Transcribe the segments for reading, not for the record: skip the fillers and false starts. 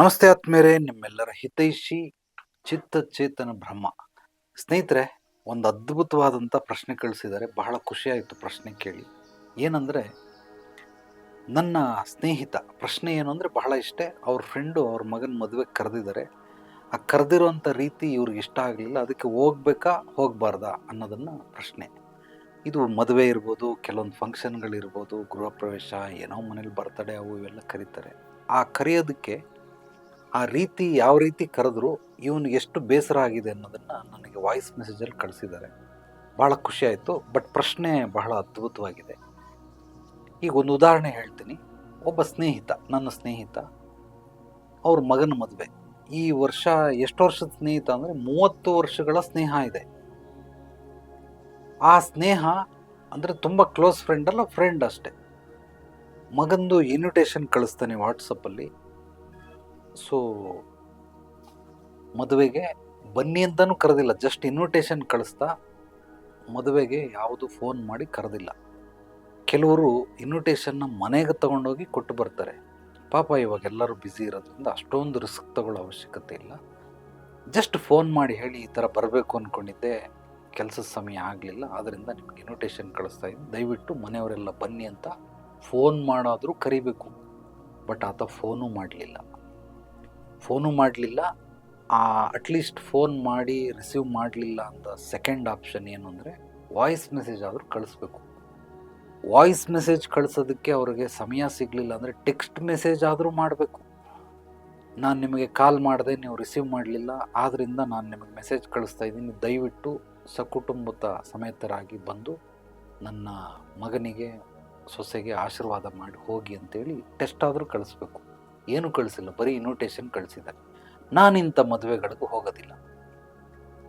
ನಮಸ್ತೆ ಆತ್ಮೇರೆ, ನಿಮ್ಮೆಲ್ಲರ ಹಿತೈಷಿ ಚಿತ್ತಚೇತನ ಬ್ರಹ್ಮ. ಸ್ನೇಹಿತರೆ, ಒಂದು ಅದ್ಭುತವಾದಂಥ ಪ್ರಶ್ನೆ ಕಳಿಸಿದ್ದಾರೆ. ಬಹಳ ಖುಷಿ ಆಯಿತು ಪ್ರಶ್ನೆ ಕೇಳಿ. ಏನಂದರೆ, ನನ್ನ ಸ್ನೇಹಿತ ಪ್ರಶ್ನೆ ಏನು ಅಂದರೆ ಬಹಳ ಇಷ್ಟ. ಅವ್ರ ಫ್ರೆಂಡು ಅವ್ರ ಮಗನ ಮದುವೆಗೆ ಕರೆದಿದ್ದಾರೆ. ಆ ಕರೆದಿರೋಂಥ ರೀತಿ ಇವ್ರಿಗೆ ಇಷ್ಟ ಆಗಲಿಲ್ಲ. ಅದಕ್ಕೆ ಹೋಗ್ಬೇಕಾ ಹೋಗಬಾರ್ದಾ ಅನ್ನೋದನ್ನು ಪ್ರಶ್ನೆ. ಇದು ಮದುವೆ ಇರ್ಬೋದು, ಕೆಲವೊಂದು ಫಂಕ್ಷನ್ಗಳಿರ್ಬೋದು, ಗೃಹ ಪ್ರವೇಶ, ಏನೋ ಮನೇಲಿ ಬರ್ತಡೇ ಅವು ಇವೆಲ್ಲ ಕರೀತಾರೆ. ಆ ಕರೆಯೋದಕ್ಕೆ ಆ ರೀತಿ ಯಾವ ರೀತಿ ಕರೆದ್ರು ಇವನಿಗೆ ಎಷ್ಟು ಬೇಸರ ಆಗಿದೆ ಅನ್ನೋದನ್ನು ನನಗೆ ವಾಯ್ಸ್ ಮೆಸೇಜಲ್ಲಿ ಕಳಿಸಿದ್ದಾರೆ. ಭಾಳ ಖುಷಿ ಆಯಿತು. ಬಟ್ ಪ್ರಶ್ನೆ ಬಹಳ ಅದ್ಭುತವಾಗಿದೆ. ಈಗ ಒಂದು ಉದಾಹರಣೆ ಹೇಳ್ತೀನಿ. ಒಬ್ಬ ಸ್ನೇಹಿತ, ನನ್ನ ಸ್ನೇಹಿತ, ಅವ್ರ ಮಗನ ಮದುವೆ. ಈ ವರ್ಷ ಎಷ್ಟು ವರ್ಷದ ಸ್ನೇಹಿತ ಅಂದರೆ 30 ವರ್ಷಗಳ ಸ್ನೇಹ ಇದೆ. ಆ ಸ್ನೇಹ ಅಂದರೆ ತುಂಬ ಕ್ಲೋಸ್ ಫ್ರೆಂಡ್ ಅಲ್ಲ, ಫ್ರೆಂಡ್ ಅಷ್ಟೆ. ಮಗಂದು ಇನ್ವಿಟೇಷನ್ ಕಳಿಸ್ತಾನೆ ವಾಟ್ಸಪ್ಪಲ್ಲಿ. ಸೊ ಮದುವೆಗೆ ಬನ್ನಿ ಅಂತಲೂ ಕರೆದಿಲ್ಲ, ಜಸ್ಟ್ ಇನ್ವಿಟೇಷನ್ ಕಳಿಸ್ತಾ ಮದುವೆಗೆ ಯಾವುದು ಫೋನ್ ಮಾಡಿ ಕರೆದಿಲ್ಲ. ಕೆಲವರು ಇನ್ವಿಟೇಷನ್ನ ಮನೆಗೆ ತಗೊಂಡೋಗಿ ಕೊಟ್ಟು ಬರ್ತಾರೆ. ಪಾಪ ಇವಾಗ ಎಲ್ಲರೂ ಬ್ಯುಸಿ ಇರೋದ್ರಿಂದ ಅಷ್ಟೊಂದು ರಿಸ್ಕ್ ತಗೊಳ್ಳೋ ಅವಶ್ಯಕತೆ ಇಲ್ಲ. ಜಸ್ಟ್ ಫೋನ್ ಮಾಡಿ ಹೇಳಿ, ಈ ಥರ ಬರಬೇಕು ಅಂದ್ಕೊಂಡಿದ್ದೆ, ಕೆಲಸದ ಸಮಯ ಆಗಲಿಲ್ಲ, ಆದ್ದರಿಂದ ನಿಮ್ಗೆ ಇನ್ವಿಟೇಷನ್ ಕಳಿಸ್ತಾ ಇದ್ದೀನಿ, ದಯವಿಟ್ಟು ಮನೆಯವರೆಲ್ಲ ಬನ್ನಿ ಅಂತ ಫೋನ್ ಮಾಡಾದರೂ ಕರಿಬೇಕು. ಬಟ್ ಆತ ಫೋನು ಮಾಡಲಿಲ್ಲ. ಅಟ್ಲೀಸ್ಟ್ ಫೋನ್ ಮಾಡಿ ರಿಸೀವ್ ಮಾಡಲಿಲ್ಲ ಅಂತ ಸೆಕೆಂಡ್ ಆಪ್ಷನ್ ಏನು ಅಂದರೆ ವಾಯ್ಸ್ ಮೆಸೇಜ್ ಆದರೂ ಕಳಿಸ್ಬೇಕು. ವಾಯ್ಸ್ ಮೆಸೇಜ್ ಕಳಿಸೋದಕ್ಕೆ ಅವ್ರಿಗೆ ಸಮಯ ಸಿಗಲಿಲ್ಲ ಅಂದರೆ ಟೆಕ್ಸ್ಟ್ ಮೆಸೇಜ್ ಆದರೂ ಮಾಡಬೇಕು. ನಾನು ನಿಮಗೆ ಕಾಲ್ ಮಾಡಿದೆ, ನೀವು ರಿಸೀವ್ ಮಾಡಲಿಲ್ಲ, ಆದ್ದರಿಂದ ನಾನು ನಿಮಗೆ ಮೆಸೇಜ್ ಕಳಿಸ್ತಾ ಇದ್ದೀನಿ, ದಯವಿಟ್ಟು ಸಕುಟುಂಬದ ಸಮೇತರಾಗಿ ಬಂದು ನನ್ನ ಮಗನಿಗೆ ಸೊಸೆಗೆ ಆಶೀರ್ವಾದ ಮಾಡಿ ಹೋಗಿ ಅಂತೇಳಿ ಟೆಸ್ಟ್ ಆದರೂ ಕಳಿಸ್ಬೇಕು. ಏನೂ ಕಳಿಸಿಲ್ಲ, ಬರೀ ಇನ್ವಿಟೇಷನ್ ಕಳಿಸಿದ್ದಾರೆ. ನಾನಿಂಥ ಮದುವೆಗಳಿಗೂ ಹೋಗೋದಿಲ್ಲ.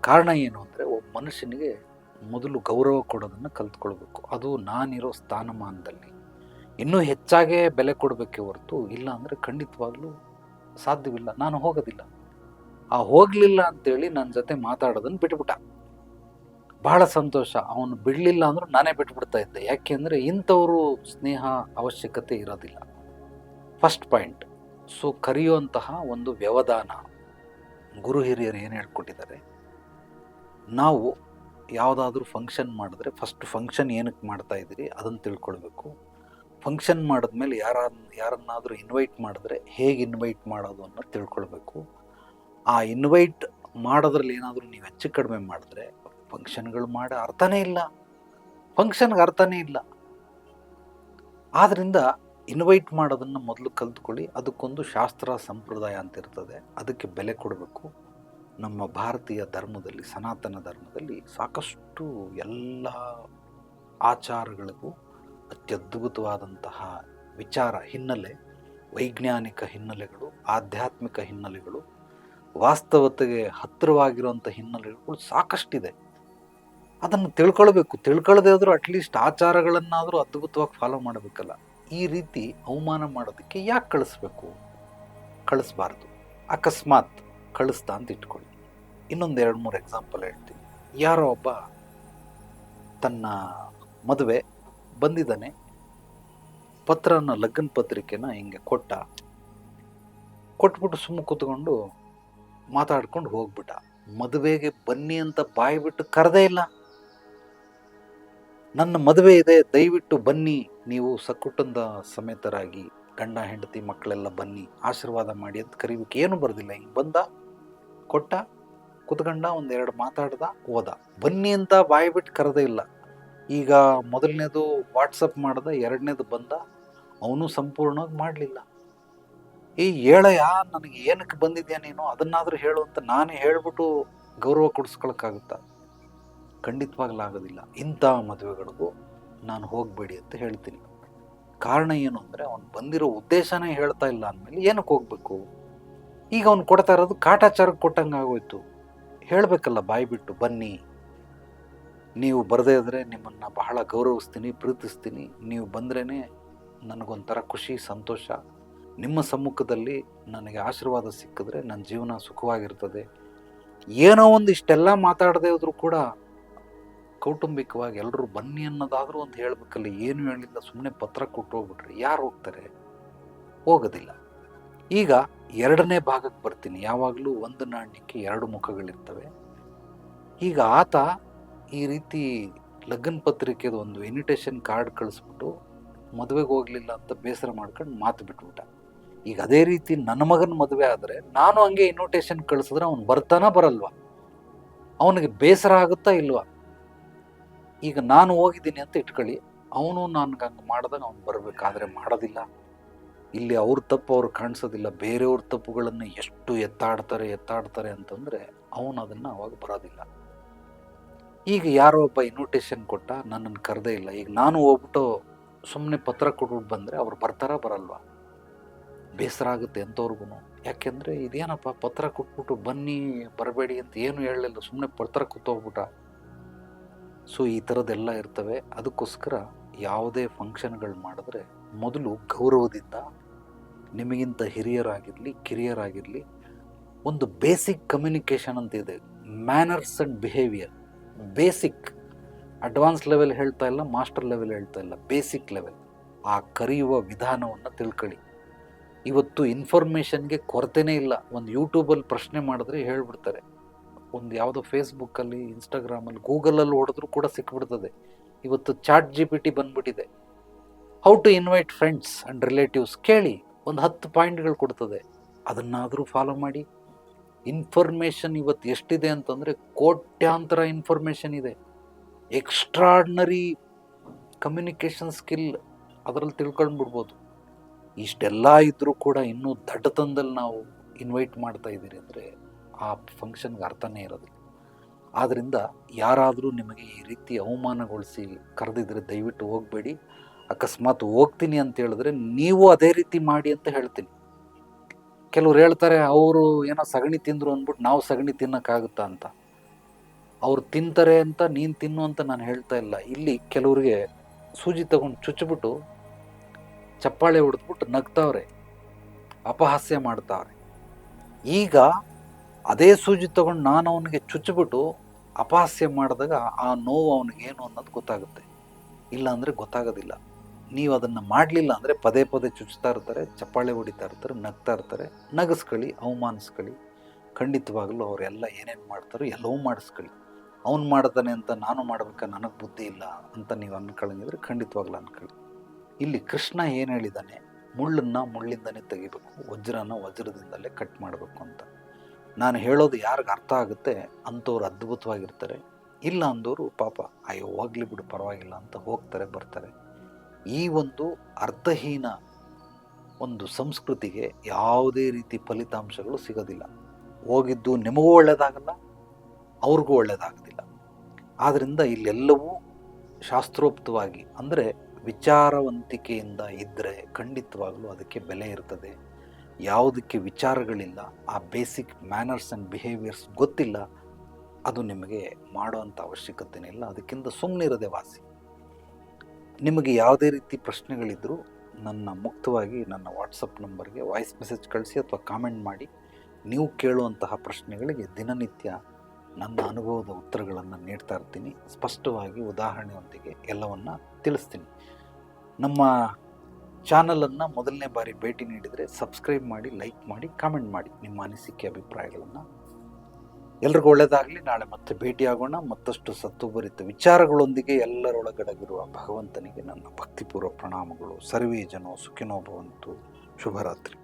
ಕಾರಣ ಏನು ಅಂದರೆ, ಒಬ್ಬ ಮನುಷ್ಯನಿಗೆ ಮೊದಲು ಗೌರವ ಕೊಡೋದನ್ನು ಕಲ್ತ್ಕೊಳ್ಬೇಕು. ಅದು ನಾನಿರೋ ಸ್ಥಾನಮಾನದಲ್ಲಿ ಇನ್ನೂ ಹೆಚ್ಚಾಗೇ ಬೆಲೆ ಕೊಡಬೇಕೆ ಹೊರತು, ಇಲ್ಲ ಅಂದರೆ ಖಂಡಿತವಾಗ್ಲೂ ಸಾಧ್ಯವಿಲ್ಲ. ನಾನು ಹೋಗೋದಿಲ್ಲ. ಆ ಹೋಗಲಿಲ್ಲ ಅಂತೇಳಿ ನನ್ನ ಜೊತೆ ಮಾತಾಡೋದನ್ನು ಬಿಟ್ಬಿಟ್ಟ. ಬಹಳ ಸಂತೋಷ. ಅವನು ಬಿಡಲಿಲ್ಲ ಅಂದರೂ ನಾನೇ ಬಿಟ್ಬಿಡ್ತಾ ಇದ್ದೆ. ಯಾಕೆಂದರೆ ಇಂಥವರು ಸ್ನೇಹ ಅವಶ್ಯಕತೆ ಇರೋದಿಲ್ಲ. First point. ಸೊ ಕರೆಯುವಂತಹ ಒಂದು ವ್ಯವಧಾನ, ಗುರು ಹಿರಿಯರು ಏನು ಹೇಳ್ಕೊಟ್ಟಿದ್ದಾರೆ, ನಾವು ಯಾವುದಾದ್ರೂ ಫಂಕ್ಷನ್ ಮಾಡಿದ್ರೆ ಫಸ್ಟ್ ಫಂಕ್ಷನ್ ಏನಕ್ಕೆ ಮಾಡ್ತಾ ಇದ್ದೀರಿ ಅದನ್ನು ತಿಳ್ಕೊಳ್ಬೇಕು. ಫಂಕ್ಷನ್ ಮಾಡಿದ್ಮೇಲೆ ಯಾರನ್ನಾದರೂ ಇನ್ವೈಟ್ ಮಾಡಿದ್ರೆ ಹೇಗೆ ಇನ್ವೈಟ್ ಮಾಡೋದು ಅನ್ನೋದು ತಿಳ್ಕೊಳ್ಬೇಕು. ಆ ಇನ್ವೈಟ್ ಮಾಡೋದ್ರಲ್ಲಿ ಏನಾದರೂ ನೀವು ಹೆಚ್ಚು ಕಡಿಮೆ ಮಾಡಿದ್ರೆ ಫಂಕ್ಷನ್ಗಳು ಮಾಡಿ ಅರ್ಥನೇ ಇಲ್ಲ, ಫಂಕ್ಷನ್ಗೆ ಅರ್ಥನೇ ಇಲ್ಲ. ಆದ್ದರಿಂದ ಇನ್ವೈಟ್ ಮಾಡೋದನ್ನು ಮೊದಲು ಕಲ್ತ್ಕೊಳ್ಳಿ. ಅದಕ್ಕೊಂದು ಶಾಸ್ತ್ರ ಸಂಪ್ರದಾಯ ಅಂತ ಇರ್ತದೆ, ಅದಕ್ಕೆ ಬೆಲೆ ಕೊಡಬೇಕು. ನಮ್ಮ ಭಾರತೀಯ ಧರ್ಮದಲ್ಲಿ, ಸನಾತನ ಧರ್ಮದಲ್ಲಿ ಸಾಕಷ್ಟು ಎಲ್ಲ ಆಚಾರಗಳಿಗೂ ಅತ್ಯದ್ಭುತವಾದಂತಹ ವಿಚಾರ ಹಿನ್ನೆಲೆ, ವೈಜ್ಞಾನಿಕ ಹಿನ್ನೆಲೆಗಳು, ಆಧ್ಯಾತ್ಮಿಕ ಹಿನ್ನೆಲೆಗಳು, ವಾಸ್ತವತೆಗೆ ಹತ್ತಿರವಾಗಿರುವಂಥ ಹಿನ್ನೆಲೆಗಳು ಸಾಕಷ್ಟಿದೆ. ಅದನ್ನು ತಿಳ್ಕೊಳ್ಬೇಕು. ತಿಳ್ಕೊಳ್ಳದೆ ಆದರೂ ಅಟ್ಲೀಸ್ಟ್ ಆಚಾರಗಳನ್ನಾದರೂ ಅದ್ಭುತವಾಗಿ ಫಾಲೋ ಮಾಡಬೇಕಲ್ಲ. ಈ ರೀತಿ ಅವಮಾನ ಮಾಡೋದಕ್ಕೆ ಯಾಕೆ ಕಳಿಸ್ಬೇಕು? ಕಳಿಸ್ಬಾರ್ದು. ಅಕಸ್ಮಾತ್ ಕಳಿಸ್ತಾ ಅಂತ ಇಟ್ಕೊಳ್ಳಿ. ಇನ್ನೊಂದು 2-3 ಎಕ್ಸಾಂಪಲ್ ಹೇಳ್ತೀನಿ. ಯಾರೋ ಒಬ್ಬ ತನ್ನ ಮದುವೆ ಬಂದಿದ್ದಾನೆ, ಪತ್ರನ, ಲಗ್ನ ಪತ್ರಿಕೆನ ಹಿಂಗೆ ಕೊಟ್ಬಿಟ್ಟು ಸುಮ್ಮನೆ ಕೂತ್ಕೊಂಡು ಮಾತಾಡ್ಕೊಂಡು ಹೋಗ್ಬಿಟ್ಟ. ಮದುವೆಗೆ ಬನ್ನಿ ಅಂತ ಬಾಯಿ ಬಿಟ್ಟು ಕರೆದೇ ಇಲ್ಲ. ನನ್ನ ಮದುವೆ ಇದೆ, ದಯವಿಟ್ಟು ಬನ್ನಿ, ನೀವು ಸಕುಟುಂಬ ಸಮೇತರಾಗಿ ಗಂಡ ಹೆಂಡತಿ ಮಕ್ಕಳೆಲ್ಲ ಬನ್ನಿ, ಆಶೀರ್ವಾದ ಮಾಡಿ ಅಂತ ಕರಿಬೇಕು. ಏನು ಬರೋದಿಲ್ಲ. ಹಿಂಗೆ ಬಂದ, ಕೊಟ್ಟ, ಕುತ್ಕೊಂಡ, 1-2 ಮಾತಾಡ್ದ, ಹೋದ. ಬನ್ನಿ ಅಂತ ಬಾಯಿ ಬಿಟ್ಟು ಕರೆದೇ ಇಲ್ಲ. ಈಗ ಮೊದಲನೇದು ವಾಟ್ಸಪ್ ಮಾಡ್ದ, 2ನೇದು ಬಂದ, ಅವನು ಸಂಪೂರ್ಣವಾಗಿ ಮಾಡಲಿಲ್ಲ. ಹೇಳಯ್ಯ, ನನಗೆ ಏನಕ್ಕೆ ಬಂದಿದ್ಯಾ ನೀನು, ಅದನ್ನಾದರೂ ಹೇಳು ಅಂತ ನಾನೇ ಹೇಳ್ಬಿಟ್ಟು ಗೌರವ ಕೊಡಿಸ್ಕೊಳಕ್ಕಾಗುತ್ತಾ? ಖಂಡಿತವಾಗ್ಲೂ ಆಗೋದಿಲ್ಲ. ಇಂಥ ಮದುವೆಗಳಿಗೂ ನಾನು ಹೋಗಬೇಡಿ ಅಂತ ಹೇಳ್ತೀನಿ. ಕಾರಣ ಏನು ಅಂದರೆ, ಅವನು ಬಂದಿರೋ ಉದ್ದೇಶನೇ ಹೇಳ್ತಾ ಇಲ್ಲ ಅಂದಮೇಲೆ ಏನಕ್ಕೆ ಹೋಗಬೇಕು? ಈಗ ಅವ್ನು ಕೊಡ್ತಾ ಇರೋದು ಕಾಟಾಚಾರಕ್ಕೆ ಕೊಟ್ಟಂಗೆ ಆಗೋಯ್ತು. ಹೇಳಬೇಕಲ್ಲ ಬಾಯಿ ಬಿಟ್ಟು, ಬನ್ನಿ, ನೀವು ಬರದೇ ಇದ್ದರೆ ನಿಮ್ಮನ್ನು ಬಹಳ ಗೌರವಿಸ್ತೀನಿ, ಪ್ರೀತಿಸ್ತೀನಿ, ನೀವು ಬಂದ್ರೇ ನನಗೊಂಥರ ಖುಷಿ, ಸಂತೋಷ, ನಿಮ್ಮ ಸಮ್ಮುಖದಲ್ಲಿ ನನಗೆ ಆಶೀರ್ವಾದ ಸಿಕ್ಕಿದ್ರೆ ನನ್ನ ಜೀವನ ಸುಖವಾಗಿರ್ತದೆ. ಏನೋ ಒಂದು ಇಷ್ಟೆಲ್ಲ ಮಾತಾಡದೇ ಹೋದರೂ ಕೂಡ ಕೌಟುಂಬಿಕವಾಗಿ ಎಲ್ಲರೂ ಬನ್ನಿ ಅನ್ನೋದಾದರೂ ಒಂದು ಹೇಳಬೇಕಲ್ಲ. ಏನು ಹೇಳಿಲ್ಲ, ಸುಮ್ಮನೆ ಪತ್ರ ಕೊಟ್ಟು ಹೋಗ್ಬಿಟ್ರೆ ಯಾರು ಹೋಗ್ತಾರೆ? ಹೋಗೋದಿಲ್ಲ. ಈಗ ಎರಡನೇ ಭಾಗಕ್ಕೆ ಬರ್ತೀನಿ. ಯಾವಾಗಲೂ ಒಂದು ನಾಣ್ಯಕ್ಕೆ ಎರಡು ಮುಖಗಳಿರ್ತವೆ. ಈಗ ಆತ ಈ ರೀತಿ ಲಗ್ನ ಪತ್ರಿಕೆದು ಒಂದು ಇನ್ವಿಟೇಷನ್ ಕಾರ್ಡ್ ಕಳಿಸ್ಬಿಟ್ಟು ಮದುವೆಗೆ ಹೋಗ್ಲಿಲ್ಲ ಅಂತ ಬೇಸರ ಮಾಡ್ಕೊಂಡು ಮಾತು ಬಿಟ್ಬಿಟ್ಟ. ಈಗ ಅದೇ ರೀತಿ ನನ್ನ ಮಗನ ಮದುವೆ ಆದರೆ ನಾನು ಹಂಗೆ ಇನ್ವಿಟೇಷನ್ ಕಳಿಸಿದ್ರೆ ಅವ್ನು ಬರ್ತಾನ ಬರಲ್ವಾ? ಅವನಿಗೆ ಬೇಸರ ಆಗುತ್ತಾ ಇಲ್ವಾ? ಈಗ ನಾನು ಹೋಗಿದ್ದೀನಿ ಅಂತ ಇಟ್ಕೊಳ್ಳಿ, ಅವನು ನನ್ಗೆ ಹಂಗೆ ಮಾಡಿದಾಗ ಅವ್ನು ಬರಬೇಕಾದ್ರೆ ಮಾಡೋದಿಲ್ಲ. ಇಲ್ಲಿ ಅವ್ರ ತಪ್ಪು ಅವ್ರು ಕಾಣಿಸೋದಿಲ್ಲ, ಬೇರೆಯವ್ರ ತಪ್ಪುಗಳನ್ನು ಎಷ್ಟು ಎತ್ತಾಡ್ತಾರೆ ಅಂತಂದರೆ ಅವನು ಅದನ್ನು ಅವಾಗ ಬರೋದಿಲ್ಲ. ಈಗ ಯಾರೋ ಒಬ್ಬ ಇನ್ವಿಟೇಷನ್ ಕೊಟ್ಟ, ನನ್ನನ್ನು ಕರೆದೇ ಇಲ್ಲ. ಈಗ ನಾನು ಹೋಗ್ಬಿಟ್ಟು ಸುಮ್ಮನೆ ಪತ್ರ ಕೊಟ್ಬಿಟ್ಟು ಬಂದರೆ ಅವ್ರು ಬರ್ತಾರಾ ಬರಲ್ವಾ? ಬೇಸರ ಆಗುತ್ತೆ ಎಂಥವ್ರಿಗೂ. ಯಾಕೆಂದರೆ ಇದೇನಪ್ಪ ಪತ್ರ ಕೊಟ್ಬಿಟ್ಟು ಬನ್ನಿ ಬರಬೇಡಿ ಅಂತ ಏನು ಹೇಳಲಿಲ್ಲ, ಸುಮ್ಮನೆ ಪತ್ರ ಕೂತೋಗ್ಬಿಟ್ಟ. ಸೊ ಈ ಥರದ್ದೆಲ್ಲ ಇರ್ತವೆ. ಅದಕ್ಕೋಸ್ಕರ ಯಾವುದೇ ಫಂಕ್ಷನ್ಗಳು ಮಾಡಿದ್ರೆ ಮೊದಲು ಗೌರವದಿಂದ, ನಿಮಗಿಂತ ಹಿರಿಯರಾಗಿರಲಿ ಕಿರಿಯರಾಗಿರಲಿ, ಒಂದು ಬೇಸಿಕ್ ಕಮ್ಯುನಿಕೇಷನ್ ಅಂತ ಇದೆ, manners and behaviour. Basic, advance level ಹೇಳ್ತಾ ಇಲ್ಲ, ಮಾಸ್ಟರ್ ಲೆವೆಲ್ ಹೇಳ್ತಾ ಇಲ್ಲ, ಬೇಸಿಕ್ ಲೆವೆಲ್. ಆ ಕರೆಯುವ ವಿಧಾನವನ್ನು ತಿಳ್ಕೊಳ್ಳಿ. ಇವತ್ತು ಇನ್ಫಾರ್ಮೇಷನ್ಗೆ ಕೊರತೆನೇ ಇಲ್ಲ. ಒಂದು ಯೂಟ್ಯೂಬಲ್ಲಿ ಪ್ರಶ್ನೆ ಮಾಡಿದ್ರೆ ಹೇಳ್ಬಿಡ್ತಾರೆ, ಒಂದು ಯಾವುದೋ ಫೇಸ್ಬುಕ್ಕಲ್ಲಿ, ಇನ್ಸ್ಟಾಗ್ರಾಮಲ್ಲಿ, ಗೂಗಲಲ್ಲಿ ಹೊಡೆದ್ರೂ ಕೂಡ ಸಿಕ್ಬಿಡ್ತದೆ. ಇವತ್ತು ChatGPT ಬಂದ್ಬಿಟ್ಟಿದೆ. How to invite friends and relatives ಕೇಳಿ, ಒಂದು 10 ಪಾಯಿಂಟ್ಗಳು ಕೊಡ್ತದೆ. ಅದನ್ನಾದರೂ ಫಾಲೋ ಮಾಡಿ. ಇನ್ಫಾರ್ಮೇಷನ್ ಇವತ್ತು ಎಷ್ಟಿದೆ ಅಂತಂದರೆ ಕೋಟ್ಯಾಂತರ ಇನ್ಫಾರ್ಮೇಷನ್ ಇದೆ. ಎಕ್ಸ್ಟ್ರಾರ್ಡ್ನರಿ ಕಮ್ಯುನಿಕೇಷನ್ ಸ್ಕಿಲ್ ಅದರಲ್ಲಿ ತಿಳ್ಕೊಂಡ್ಬಿಡ್ಬೋದು. ಇಷ್ಟೆಲ್ಲ ಇದ್ದರೂ ಕೂಡ ಇನ್ನೂ ದಡ್ಡತನದಲ್ಲಿ ನಾವು ಇನ್ವೈಟ್ ಮಾಡ್ತಾ ಇದ್ದೀರಿ ಅಂದರೆ ಆ ಫಂಕ್ಷನ್ಗೆ ಅರ್ಥನೇ ಇರೋದಿಲ್ಲ. ಆದ್ದರಿಂದ ಯಾರಾದರೂ ನಿಮಗೆ ಈ ರೀತಿ ಅವಮಾನಗೊಳಿಸಿ ಕರೆದಿದ್ರೆ ದಯವಿಟ್ಟು ಹೋಗಬೇಡಿ. ಅಕಸ್ಮಾತ್ ಹೋಗ್ತೀನಿ ಅಂತ ಹೇಳಿದ್ರೆ ನೀವು ಅದೇ ರೀತಿ ಮಾಡಿ ಅಂತ ಹೇಳ್ತೀನಿ. ಕೆಲವ್ರು ಹೇಳ್ತಾರೆ, ಅವರು ಏನೋ ಸಗಣಿ ತಿಂದರು ಅಂದ್ಬಿಟ್ಟು ನಾವು ಸಗಣಿ ತಿನ್ನೋಕ್ಕಾಗುತ್ತಾ ಅಂತ. ಅವ್ರು ತಿಂತಾರೆ ಅಂತ ನೀನು ತಿನ್ನು ಅಂತ ನಾನು ಹೇಳ್ತಾ ಇಲ್ಲ. ಇಲ್ಲಿ ಕೆಲವ್ರಿಗೆ ಸೂಜಿ ತಗೊಂಡು ಚುಚ್ಚಿಬಿಟ್ಟು ಚಪ್ಪಾಳೆ ಹೊಡೆದ್ಬಿಟ್ಟು ನಗ್ತಾವ್ರೆ, ಅಪಹಾಸ್ಯ ಮಾಡ್ತಾವ್ರೆ. ಈಗ ಅದೇ ಸೂಜಿ ತಗೊಂಡು ನಾನು ಅವನಿಗೆ ಚುಚ್ಚಿಬಿಟ್ಟು ಅಪಹಾಸ್ಯ ಮಾಡಿದಾಗ ಆ ನೋವು ಅವನಿಗೇನು ಅನ್ನೋದು ಗೊತ್ತಾಗುತ್ತೆ. ಇಲ್ಲ ಅಂದರೆ ಗೊತ್ತಾಗೋದಿಲ್ಲ. ನೀವು ಅದನ್ನು ಮಾಡಲಿಲ್ಲ ಅಂದರೆ ಪದೇ ಪದೇ ಚುಚ್ತಾ ಇರ್ತಾರೆ, ಚಪ್ಪಾಳೆ ಹೊಡಿತಾ ಇರ್ತಾರೆ, ನಗ್ತಾ ಇರ್ತಾರೆ. ನಗಿಸ್ಕೊಳ್ಳಿ, ಅವಮಾನಿಸ್ಕೊಳ್ಳಿ. ಖಂಡಿತವಾಗಲೂ ಅವರೆಲ್ಲ ಏನೇನು ಮಾಡ್ತಾರೋ ಎಲ್ಲವೂ ಮಾಡಿಸ್ಕೊಳ್ಳಿ. ಅವ್ನು ಮಾಡ್ತಾನೆ ಅಂತ ನಾನು ಮಾಡ್ಬೇಕಾ, ನನಗೆ ಬುದ್ಧಿ ಇಲ್ಲ ಅಂತ ನೀವು ಅನ್ಕೊಳ್ಳಂಗಿದ್ರೆ ಖಂಡಿತವಾಗ್ಲೂ ಅನ್ಕೊಳ್ಳಿ. ಇಲ್ಲಿ ಕೃಷ್ಣ ಏನು ಹೇಳಿದ್ದಾನೆ, ಮುಳ್ಳನ್ನು ಮುಳ್ಳಿಂದನೇ ತೆಗಿಬೇಕು, ವಜ್ರನ ವಜ್ರದಿಂದಲೇ ಕಟ್ ಮಾಡಬೇಕು ಅಂತ. ನಾನು ಹೇಳೋದು ಯಾರಿಗೆ ಅರ್ಥ ಆಗುತ್ತೆ ಅಂಥವ್ರು ಅದ್ಭುತವಾಗಿರ್ತಾರೆ. ಇಲ್ಲ ಅಂದವರು ಪಾಪ ಅಯ್ಯೋ ಹೋಗ್ಲಿ ಬಿಡು ಪರವಾಗಿಲ್ಲ ಅಂತ ಹೋಗ್ತಾರೆ ಬರ್ತಾರೆ. ಈ ಒಂದು ಅರ್ಥಹೀನ ಒಂದು ಸಂಸ್ಕೃತಿಗೆ ಯಾವುದೇ ರೀತಿ ಫಲಿತಾಂಶಗಳು ಸಿಗೋದಿಲ್ಲ. ಹೋಗಿದ್ದು ನಿಮಗೂ ಒಳ್ಳೆಯದಾಗಲ್ಲ, ಅವ್ರಿಗೂ ಒಳ್ಳೆಯದಾಗೋದಿಲ್ಲ. ಆದ್ದರಿಂದ ಇಲ್ಲೆಲ್ಲವೂ ಶಾಸ್ತ್ರೋಕ್ತವಾಗಿ, ಅಂದರೆ ವಿಚಾರವಂತಿಕೆಯಿಂದ ಇದ್ದರೆ ಖಂಡಿತವಾಗಲೂ ಅದಕ್ಕೆ ಬೆಲೆ ಇರ್ತದೆ. ಯಾವುದಕ್ಕೆ ವಿಚಾರಗಳಿಲ್ಲ, ಆ ಬೇಸಿಕ್ ಮ್ಯಾನರ್ಸ್ ಆ್ಯಂಡ್ ಬಿಹೇವಿಯರ್ಸ್ ಗೊತ್ತಿಲ್ಲ, ಅದು ನಿಮಗೆ ಮಾಡೋವಂಥ ಅವಶ್ಯಕತೆನೇ ಇಲ್ಲ. ಅದಕ್ಕಿಂತ ಸುಮ್ಮನಿರೋದೇ ವಾಸಿ. ನಿಮಗೆ ಯಾವುದೇ ರೀತಿ ಪ್ರಶ್ನೆಗಳಿದ್ದರೂ ಮುಕ್ತವಾಗಿ ನನ್ನ ವಾಟ್ಸಪ್ ನಂಬರ್ಗೆ ವಾಯ್ಸ್ ಮೆಸೇಜ್ ಕಳಿಸಿ ಅಥವಾ ಕಾಮೆಂಟ್ ಮಾಡಿ. ನೀವು ಕೇಳುವಂತಹ ಪ್ರಶ್ನೆಗಳಿಗೆ ದಿನನಿತ್ಯ ನನ್ನ ಅನುಭವದ ಉತ್ತರಗಳನ್ನು ನೀಡ್ತಾ ಇರ್ತೀನಿ. ಸ್ಪಷ್ಟವಾಗಿ ಉದಾಹರಣೆಯೊಂದಿಗೆ ಎಲ್ಲವನ್ನು ತಿಳಿಸ್ತೀನಿ. ನಮ್ಮ ಚಾನಲನ್ನು ಮೊದಲನೇ ಬಾರಿ ಭೇಟಿ ನೀಡಿದರೆ ಸಬ್ಸ್ಕ್ರೈಬ್ ಮಾಡಿ, ಲೈಕ್ ಮಾಡಿ, ಕಾಮೆಂಟ್ ಮಾಡಿ ನಿಮ್ಮ ಅನಿಸಿಕೆ ಅಭಿಪ್ರಾಯಗಳನ್ನು. ಎಲ್ರಿಗೂ ಒಳ್ಳೆಯದಾಗಲಿ. ನಾಳೆ ಮತ್ತೆ ಭೇಟಿಯಾಗೋಣ ಮತ್ತಷ್ಟು ಸತ್ತುಭರಿತ ವಿಚಾರಗಳೊಂದಿಗೆ. ಎಲ್ಲರೊಳಗಡಗಿರುವ ಭಗವಂತನಿಗೆ ನನ್ನ ಭಕ್ತಿಪೂರ್ವ ಪ್ರಣಾಮಗಳು. ಸರ್ವೇ ಜನೋ ಸುಖಿನೋ ಭವಂತು. ಶುಭರಾತ್ರಿ.